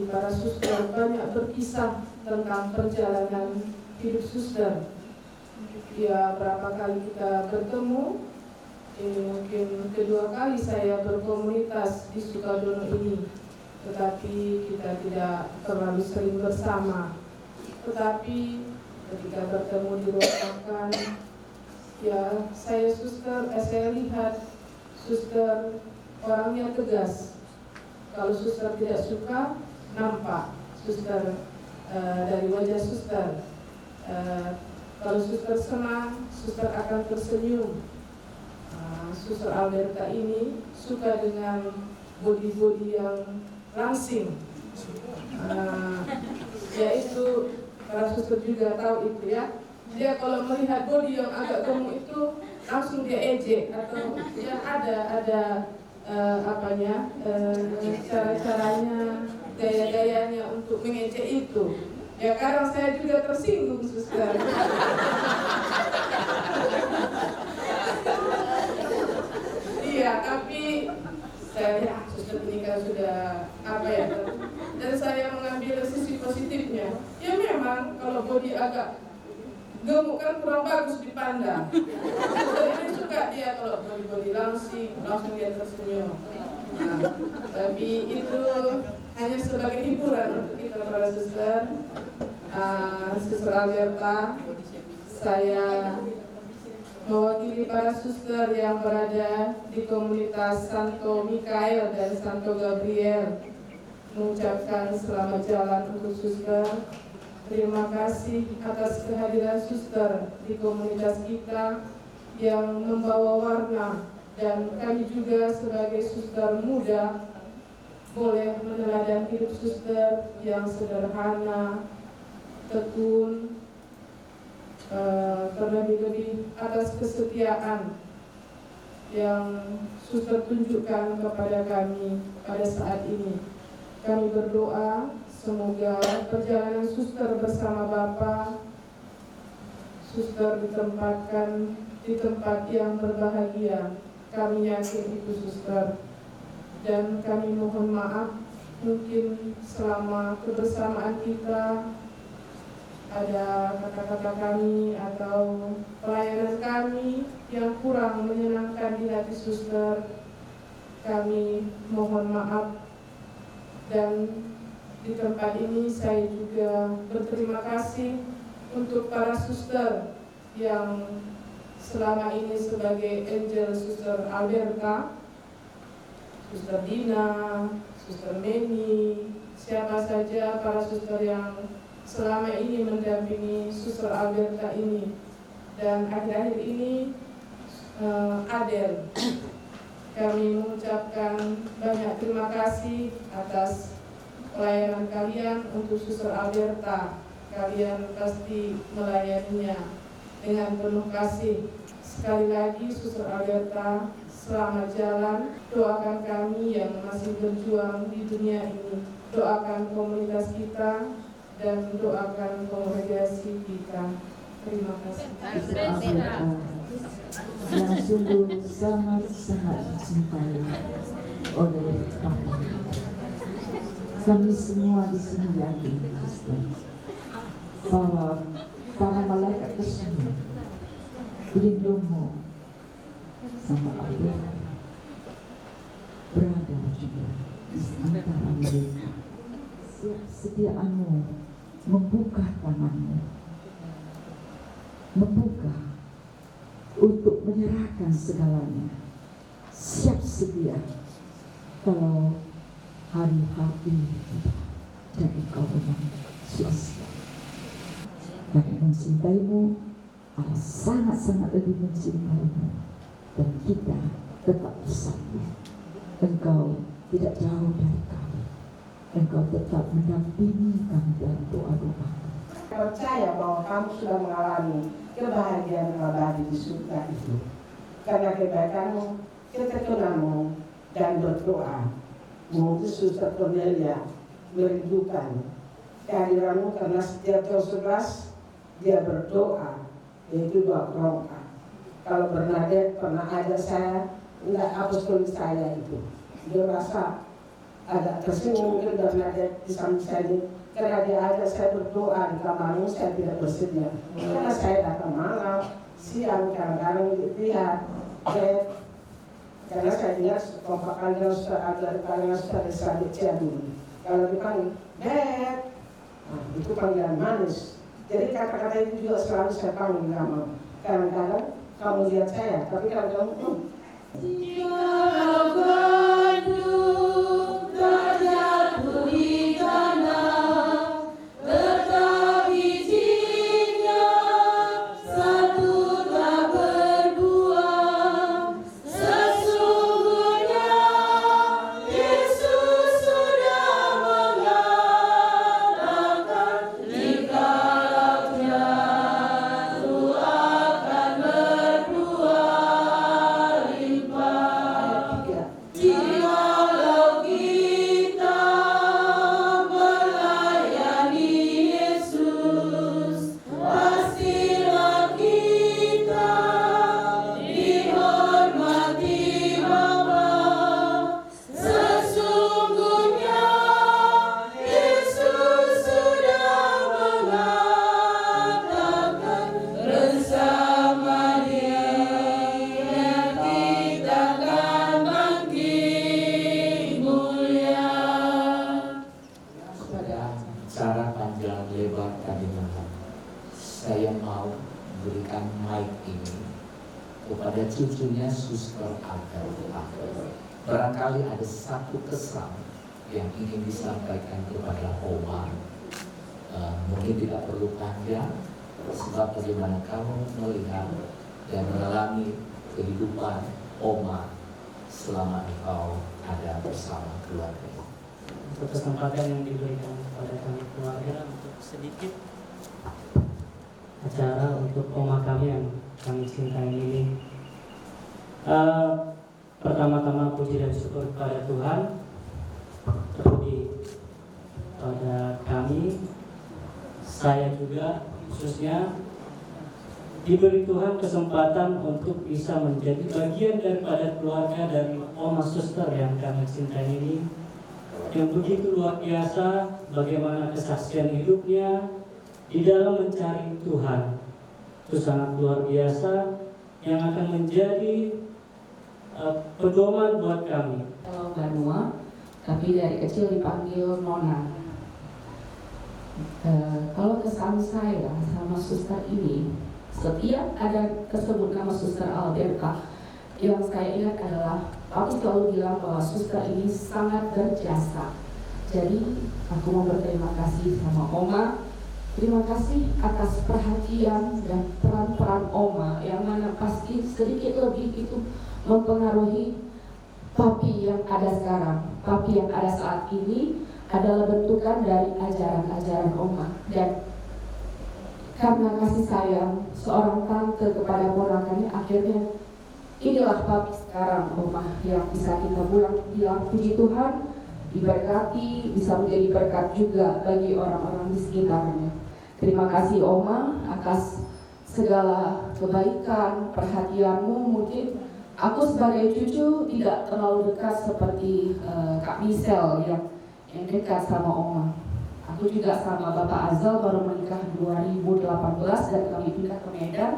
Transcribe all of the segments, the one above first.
para suster banyak berkisah tentang perjalanan hidup suster. Ya, berapa kali kita bertemu. Ini mungkin kedua kali saya berkomunitas di Sukadono ini, tetapi kita tidak terlalu sering bersama. Tetapi ketika bertemu di ruang makan, ya saya lihat suster orangnya tegas. Kalau suster tidak suka, nampak suster dari wajah suster. Kalau suster senang, suster akan tersenyum. Suster Alberta ini suka dengan body yang langsing. Ya itu para suster juga tahu itu ya. Dia kalau melihat body yang agak gemuk itu langsung dia ejek atau ya ada cara-caranya, gaya-gayanya untuk mengejek itu. Ya kadang saya juga tersinggung, suster. Iya, tapi saya suster menikah sudah dan saya mengambil sisi positifnya. Ya memang kalau body agak gemuk kan kurang bagus dipandang. Jadi suka dia kalau body langsung dia tersenyum. Nah, tapi itu hanya sebagai hiburan untuk kita para suster. Suster Alberta, saya mewakili para suster yang berada di komunitas Santo Mikael dan Santo Gabriel mengucapkan selamat jalan untuk suster. Terima kasih atas kehadiran suster di komunitas kita yang membawa warna, dan kami juga sebagai suster muda boleh meneladani hidup suster yang sederhana, tekun, terlebih-lebih atas kesetiaan yang suster tunjukkan kepada kami pada saat ini. Kami berdoa semoga perjalanan suster bersama Bapa, suster ditempatkan di tempat yang berbahagia. Kami yakin itu suster, dan kami mohon maaf mungkin selama kebersamaan kita ada kata-kata kami atau pelayanan kami yang kurang menyenangkan di hati suster. Kami mohon maaf, dan di tempat ini saya juga berterima kasih untuk para suster yang selama ini sebagai angel suster Alberta, suster Dina, suster Meni, siapa saja para suster yang selama ini mendampingi suster Alberta ini. Dan akhir-akhir ini Adel, kami mengucapkan banyak terima kasih atas pelayanan kalian untuk suster Alberta. Kalian pasti melayaninya dengan penuh kasih. Sekali lagi suster Alberta, selamat jalan. Doakan kami yang masih berjuang di dunia ini. Doakan komunitas kita dan doakan kongregasi kita. Terima kasih. Yang sungguh sangat-sangat dicintai oleh Bapa. Kami semua di sini yakin, bahwa para malaikat tersebut pelindungmu sama Allah berada juga di antara mereka. Sediaanmu membuka tanganmu, membuka untuk menyerahkan segalanya, siap sedia kalau hari-hari dan engkau memang sia-sia. Kami mencintaimu, Allah sangat-sangat lebih mencintaimu, dan kita tetap bersama. Engkau tidak jauh dari kami, engkau tetap mendampingi kami dalam doa-doa. Percaya bahwa kamu sudah mengalami kebahagiaan abadi di surga itu karena kebaikanmu, ketekunanmu, dan berdoa. Mungkin Suster Cornelia merindukan kehadiranmu karena setiap jam 11 dia berdoa, yaitu doa rongka. Kalau Bernadette pernah ada saya, enggak apostolis saya itu, dia rasa agak tersinggung mungkin karena dia di samping saya ini, karena dia ajak saya berdoa di kamarnya, saya tidak bersedia. Karena saya datang malam, siang, kadang-kadang lihat, karena saya lihat kompak kalian sudah ada, kalian sudah disabit dulu. Kalau dipanggil, itu panggilan manis. Jadi kata-kata itu juga selalu saya panggil kamu. Kadang-kadang kamu lihat saya, tapi kadang-kadang jika Bandung terjatuh di tanah, letak bijinya satu tak berbuah. Sesungguhnya Yesus sudah mengatakan, jikalau jatuh akan berbuah limpah. Jikalau kita melayani Yesus, pastilah kita dihormati Bapa. Sesungguhnya Yesus sudah mengatakan, bersama Dia kita akan makin mulia. Pada acara panjang lebar tadi malam, saya mau berikan mic ini kepada cucunya Suster Agar. Barangkali ada satu kesan yang ingin disampaikan kepada Oma. Mungkin tidak perlu panjang, sebab bagaimana kamu melihat dan mengalami kehidupan Oma selama engkau ada bersama keluarga. Untuk kesempatan yang diberikan kepada kami keluarga untuk sedikit acara untuk oma kami yang kami cintai ini. Pertama-tama puji dan syukur kepada Tuhan, terlebih pada kami, saya juga khususnya diberi Tuhan kesempatan untuk bisa menjadi bagian daripada keluarga dari Oma Suster yang kami cintai ini, yang begitu luar biasa bagaimana kesaksian hidupnya di dalam mencari Tuhan. Itu sangat luar biasa yang akan menjadi pedoman buat kami. Kalau Banua, tapi dari kecil dipanggil Nona. Kalau kesan saya sama suster ini, setiap ada tersebut nama Suster Alberta, yang saya ingat adalah Papi selalu bilang bahwa suster ini sangat berjasa. Jadi aku mau berterima kasih sama Oma. Terima kasih atas perhatian dan peran-peran Oma, yang mana pasti sedikit lebih itu mempengaruhi Papi yang ada sekarang. Papi yang ada saat ini adalah bentukan dari ajaran-ajaran Oma. Dan karena kasih sayang seorang tante kepada ponakannya, akhirnya inilah Papi sekarang, Oma, yang bisa kita bilang puji Tuhan, diberkati, bisa menjadi berkat juga bagi orang-orang di sekitarnya. Terima kasih Oma atas segala kebaikan, perhatianmu. Mungkin aku sebagai cucu tidak terlalu dekat seperti Kak Michelle yang dekat sama Oma. Aku juga sama Bapak Azal baru menikah 2018 dan kami pindah ke Medan.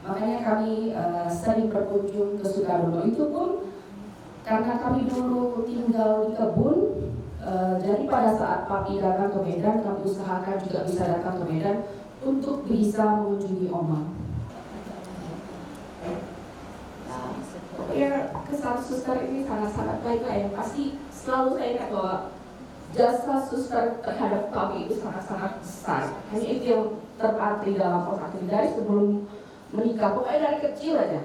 Makanya kami sering berkunjung ke Sukadono. Itu pun karena kami dulu tinggal di kebun. Jadi pada saat Papi datang ke Medan, kami usahakan juga bisa datang ke Medan untuk bisa mengunjungi Oma. Pokoknya kesan suster ini sangat-sangat baik lah, yang pasti selalu saya ingat bahwa jasa suster terhadap Papi itu sangat-sangat besar. Hanya itu yang terpatri dalam otak ini dari sebelum menikah, pokoknya dari kecil aja.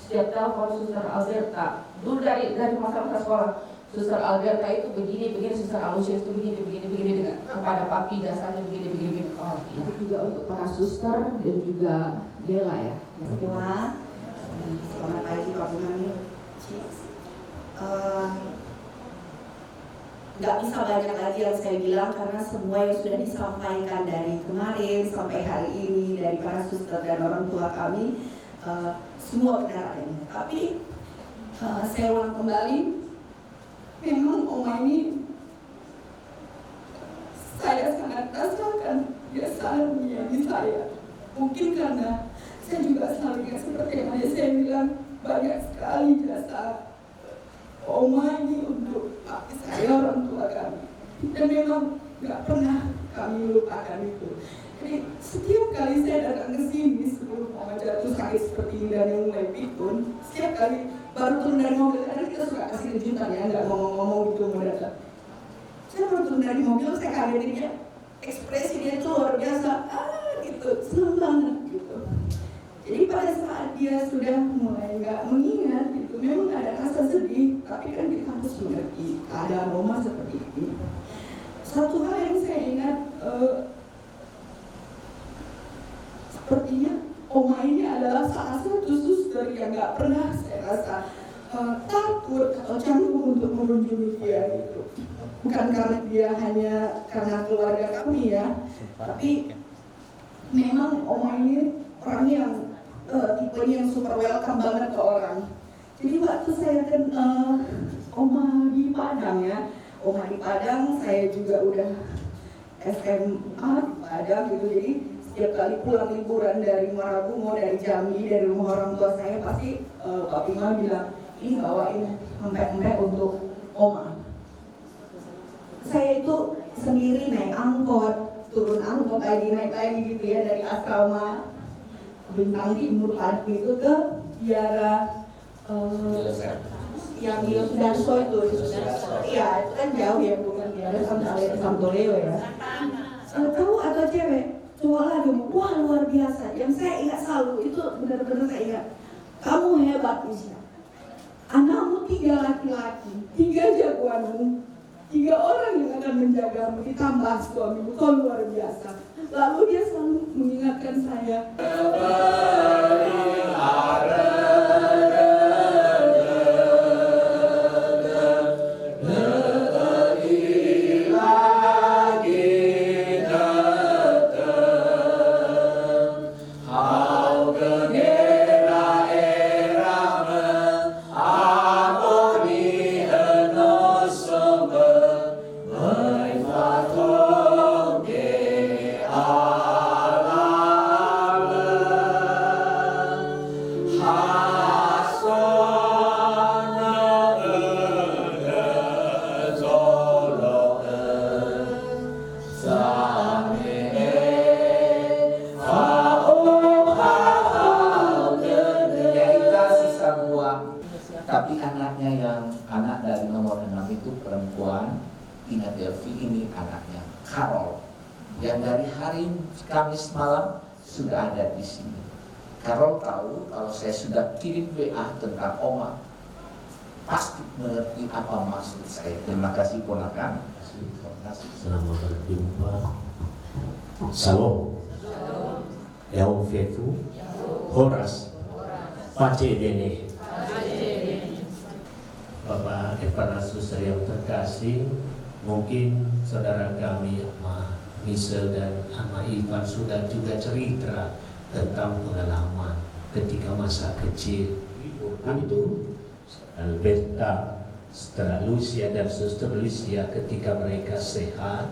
Setiap telepon Suster Alberta, dulu dari masa-masa sekolah, Suster Alberta itu begini, Suster Alusius itu begini dengan kepada Papi dasarnya begini. Oh, itu juga untuk para suster dan juga Dela ya. Semua, selamat pagi Pak Mami. Nggak bisa banyak lagi yang saya bilang karena semua yang sudah disampaikan dari kemarin sampai hari ini dari para suster dan orang tua kami, semua benar adanya. Tapi saya ulang kembali, memang Oma ini saya. Mungkin karena saya juga selalu ingat seperti yang ayah saya bilang, banyak sekali jasa Oma ini untuk papi saya, orang tua kami. Dan memang nggak pernah kami lupakan itu. Jadi setiap kali saya datang ke sini sebelum Oma jatuh sakit seperti ini dan yang mulai pikun, setiap kali baru turun dari mobil, karena kita suka kasih kejutan ya, nggak ngomong-ngomong gitu mau datang. Saya baru turun dari mobil, saya kagetin dia, ekspresi dia itu luar biasa, gitu, senang banget gitu. Jadi pada saat dia sudah mulai nggak mengingat gitu, memang ada rasa sedih, tapi kan kita harus mengerti keadaan Oma seperti ini. Satu hal yang saya ingat, sepertinya Oma ini adalah salah satu suster yang nggak pernah saya rasa takut atau canggung untuk mengunjungi dia gitu. Bukan karena dia hanya karena keluarga kami ya, tapi memang Oma ini orang yang tipenya yang super welcome banget ke orang. Jadi waktu saya kan Oma di Padang ya, Oma di Padang, saya juga udah SMA di Padang gitu. Jadi setiap kali pulang liburan dari Marabungo, dari Jambi, dari rumah orang tua saya, pasti Pak Pima bilang, ini bawain empek-empek untuk Oma. Saya itu sendiri naik angkot, turun angkot lagi, naik lagi gitu ya, dari asrama Bintang Timur Padu itu ke Biara yang di Sudarso itu. Iya, itu kan jauh ya, bukan Biara sampai Santoleo ya. Tahu atau cewek? Cowok lagi, wah luar biasa. Yang saya ingat selalu, itu benar-benar saya ingat. Kamu hebat Isya. Anakmu 3 laki-laki, 3 jagoanmu, 3 orang yang akan menjagamu, ditambah suamimu, kau luar biasa. Lalu dia selalu mengingatkan saya. Tapi anaknya yang anak dari nomor 6 itu perempuan, Tina Delvi, ini anaknya Carol, yang dari hari Kamis malam sudah ada di sini. Carol tahu kalau saya sudah kirim WA tentang Oma, pasti mengerti apa maksud saya. Terima kasih ponakan. Selamat berjumpa. Salam. Yaum Fetu. Horas. Pace Dene. Bapak Epanasus yang terkasih, mungkin saudara kami Ama Misel dan Ama Ivan sudah juga cerita tentang pengalaman ketika masa kecil. Itu Alberta, Saudara Lucia dan Suster Lucia ketika mereka sehat,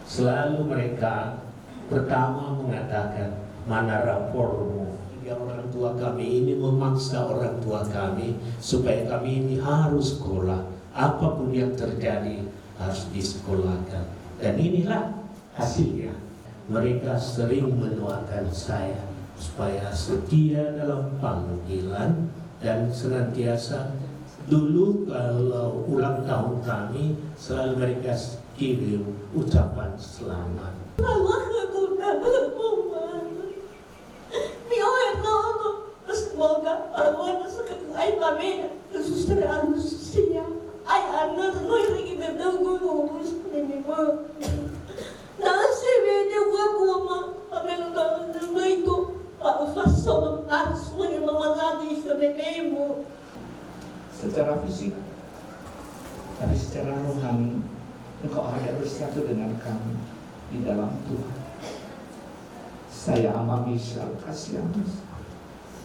selalu mereka pertama mengatakan, mana rapormu? Orang tua kami ini memaksa orang tua kami supaya kami ini harus sekolah, apapun yang terjadi harus disekolahkan. Dan inilah hasilnya. Mereka sering mendoakan saya supaya setia dalam panggilan dan senantiasa. Dulu kalau ulang tahun kami selalu mereka kirim ucapan selamat. Semoga orang sekarang ay kami suster Lucia ay anak no lagi bertanggung ngurus ini mah. Nasi beda gua mah kami nggak itu harus mengemangati sebenarnya. Secara fisik, tapi secara rohani, engkau ada bersatu dengan kami di dalam Tuhan. Saya Ama Michelle Kasianis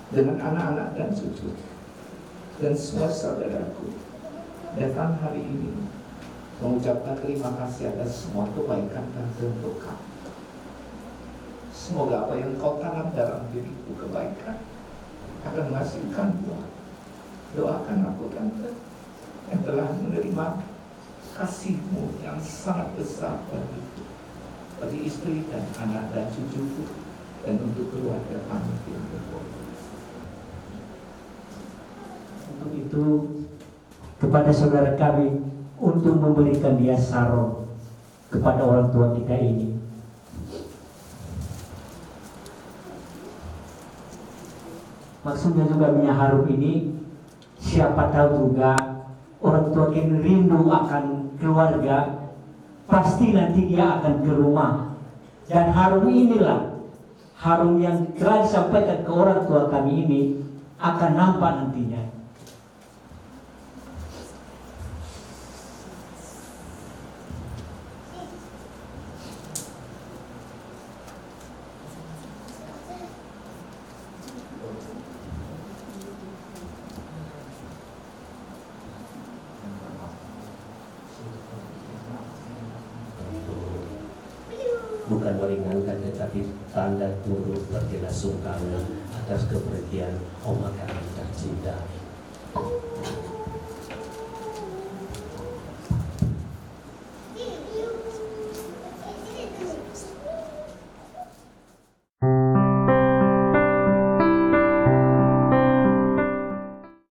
dengan anak-anak dan cucu dan semua saudaraku datang hari ini mengucapkan terima kasih atas semua kebaikan dan untuk kami. Semoga apa yang kau tanam dalam diriku kebaikan akan menghasilkan buah. Doakan aku Tante yang telah menerima kasih-Mu yang sangat besar bagiku, bagi istri dan anak dan cucuku, dan untuk keluarga kami. Untuk itu kepada saudara kami untuk memberikan dia saron kepada orang tua kita ini. Maksudnya juga minyak harum ini, siapa tahu juga orang tua kita rindu akan keluarga, pasti nanti dia akan ke rumah. Dan harum inilah, harum yang telah disampaikan ke orang tua kami ini akan nampak nantinya. Bukan meringankan tetapi tanda turut berbelasungkawa atas kepergian Oma Karang Cinta.